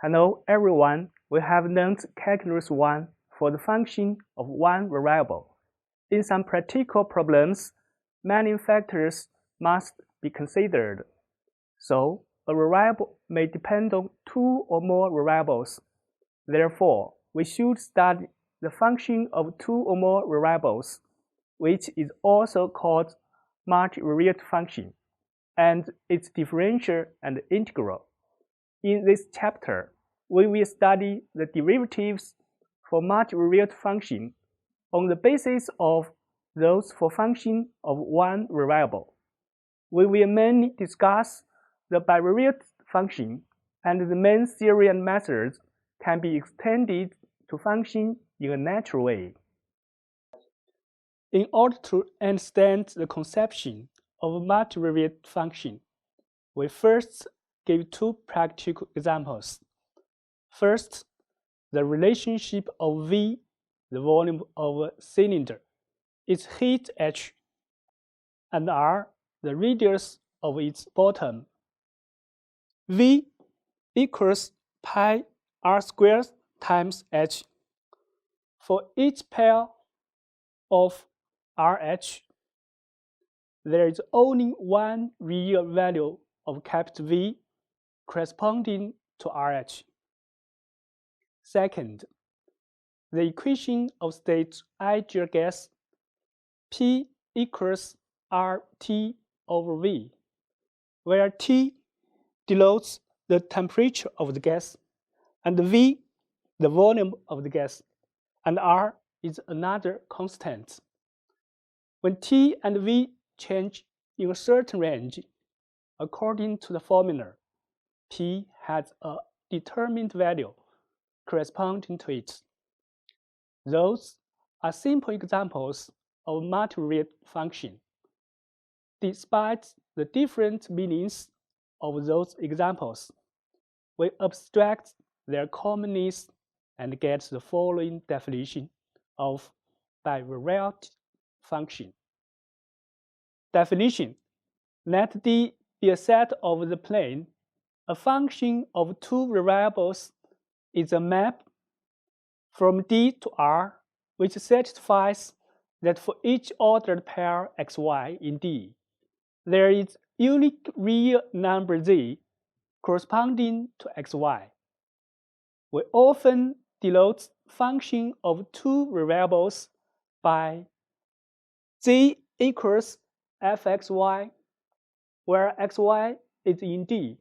Hello everyone, we have learned calculus 1 for the function of one variable. In some practical problems, many factors must be considered. So, a variable may depend on two or more variables. Therefore, we should study the function of two or more variables, which is also called multivariate function, and its differential and integral. In this chapter, we will study the derivatives for multivariate function on the basis of those for function of one variable. We will mainly discuss the bivariate function, and the main theory and methods can be extended to function in a natural way. In order to understand the conception of a multivariate function, we first give two practical examples. First, the relationship of V, the volume of a cylinder, its heat H, and R, the radius of its bottom. V equals pi R squared times H. For each pair of RH, there is only one real value of capital V corresponding to RH. Second, the equation of state ideal gas P equals RT over V, where T denotes the temperature of the gas, and V the volume of the gas, and R is another constant. When T and V change in a certain range, according to the formula, P has a determined value corresponding to it. Those are simple examples of multivariate function. Despite the different meanings of those examples, we abstract their commonness and get the following definition of bivariate function. Definition: let D be a set of the plane. A function of two variables is a map from D to R, which satisfies that for each ordered pair xy in D, there is unique real number z corresponding to xy. We often denote function of two variables by z equals fxy, where xy is in D.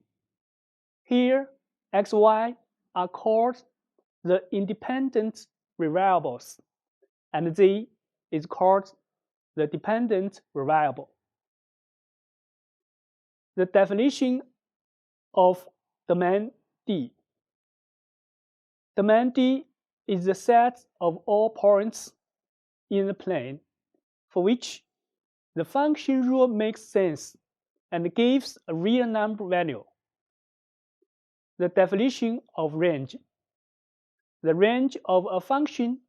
Here, xy are called the independent variables, and z is called the dependent variable. The definition of domain D. Domain D is the set of all points in the plane for which the function rule makes sense and gives a real number value. The definition of range. The range of a function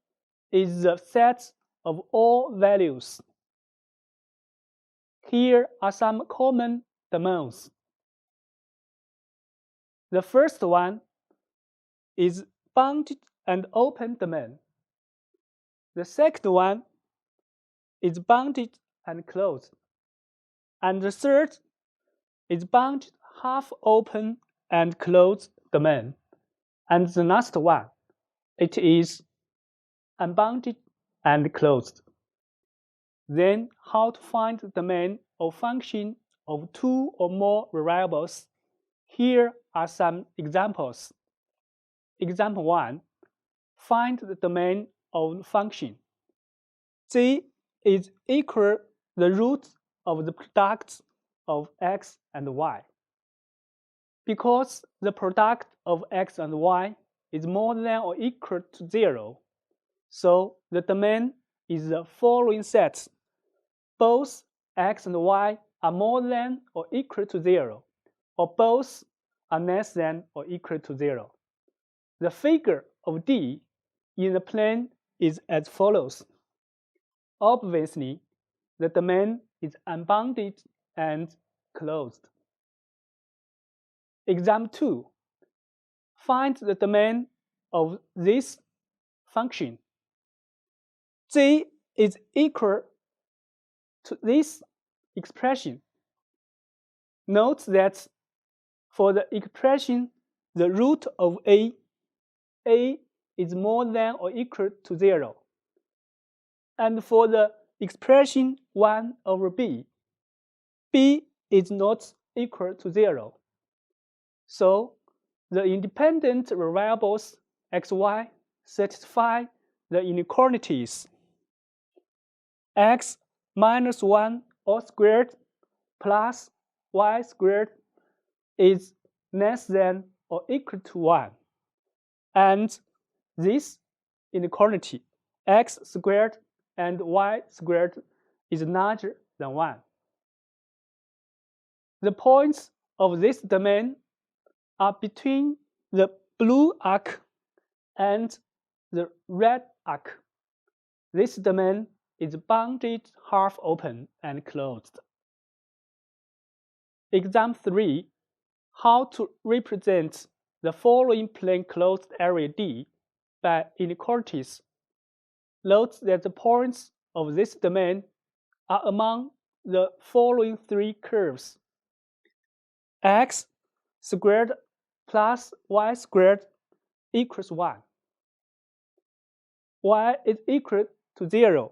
is the set of all values. Here are some common domains. The first one is bounded and open domain. The second one is bounded and closed. And the third is bounded half open and closed domain. And the last one, it is unbounded and closed. Then, how to find the domain of function of two or more variables? Here are some examples. Example 1. Find the domain of the function. Z is equal the root of the product of x and y. Because the product of x and y is more than or equal to 0, so the domain is the following set. Both x and y are more than or equal to 0, or both are less than or equal to 0. The figure of D in the plane is as follows. Obviously, the domain is unbounded and closed. Example 2. find the domain of this function. G is equal to this expression. Note that for the expression the root of a is more than or equal to 0. And for the expression 1 over b is not equal to 0. So the independent variables x, y satisfy the inequalities. X minus 1 all squared plus y squared is less than or equal to 1. And this inequality, x squared and y squared, is larger than 1. The points of this domain are between the blue arc and the red arc. This domain is bounded half open and closed. Example 3. How to represent the following plane closed area D by inequalities. Note that the points of this domain are among the following 3 curves: x squared plus y squared equals 1, y is equal to 0,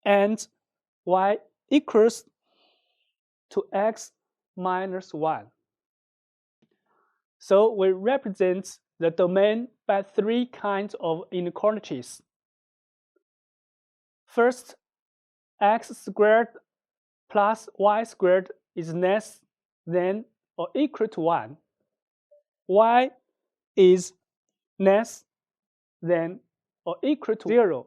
and y equals to x minus 1. So we represent the domain by 3 kinds of inequalities. First, x squared plus y squared is less than or equal to 1. Y is less than or equal to 0,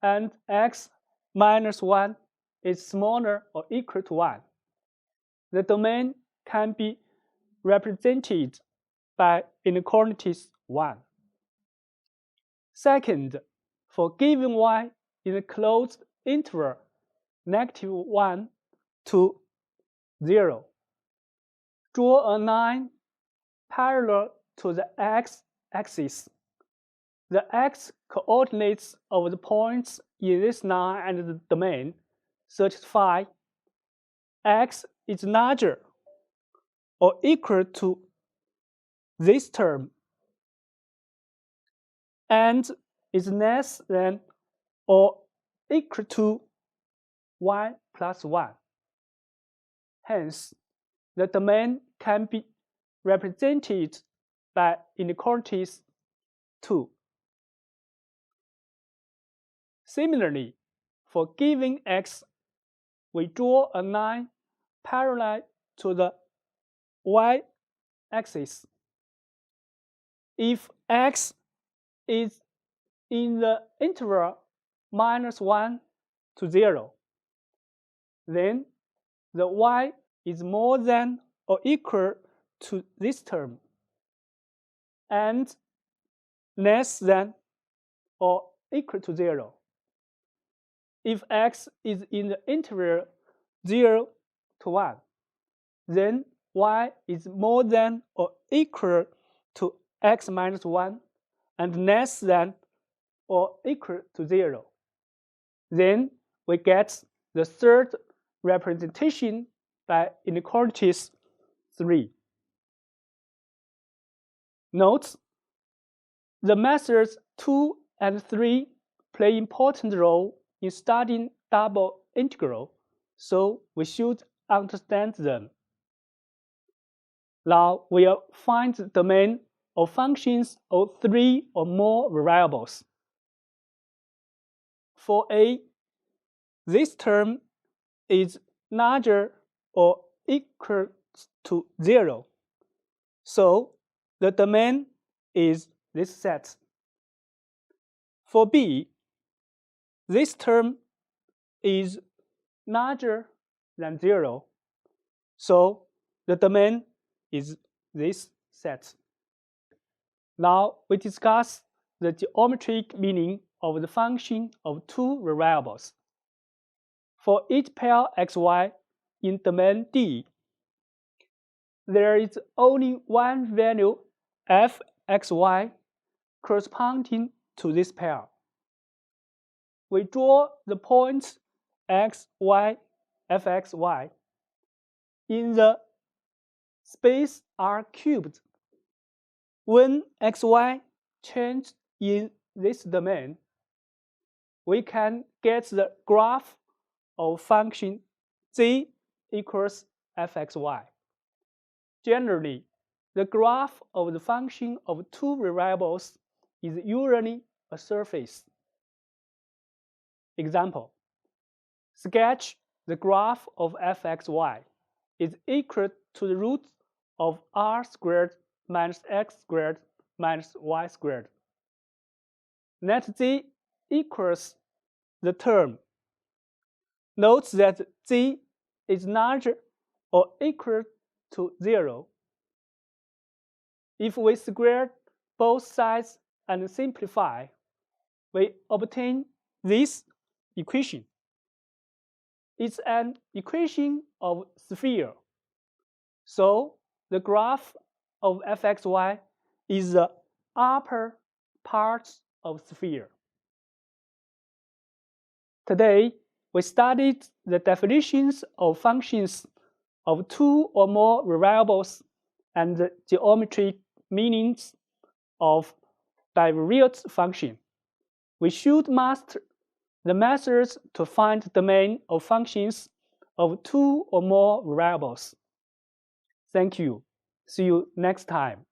and x minus 1 is smaller or equal to 1. The domain can be represented by inequalities 1. Second, for given y in a closed interval -1 to 0, draw a line parallel to the x-axis. The x-coordinates of the points in this line and the domain satisfy x is larger or equal to this term and is less than or equal to y plus 1. Hence, the domain can be represented by inequalities 2. Similarly, for given x, we draw a line parallel to the y-axis. If x is in the interval -1 to 0, then the y is more than or equal to this term and less than or equal to 0. If x is in the interval 0 to 1, then y is more than or equal to x minus 1 and less than or equal to 0. Then we get the third representation by inequalities 3. Note, the methods 2 and 3 play important role in studying double integral, so we should understand them. Now we'll find the domain of functions of 3 or more variables. For a, this term is larger or equal to 0, so the domain is this set. For b, this term is larger than 0, so the domain is this set. Now we discuss the geometric meaning of the function of 2 variables. For each pair xy in domain D, there is only one value f xy corresponding to this pair. We draw the points x, y, fx, y in the space R cubed. When xy change in this domain, we can get the graph of function z equals fxy. Generally, the graph of the function of two variables is usually a surface. Example, sketch the graph of fxy is equal to the root of r squared minus x squared minus y squared. Let z equals the term. Note that z is larger or equal to 0. If we square both sides and simplify, we obtain this equation. It's an equation of sphere. So the graph of fxy is the upper part of sphere. Today, we studied the definitions of functions of two or more variables and the geometric meanings of bivariate function. We should master the methods to find the domain of functions of two or more variables. Thank you. See you next time.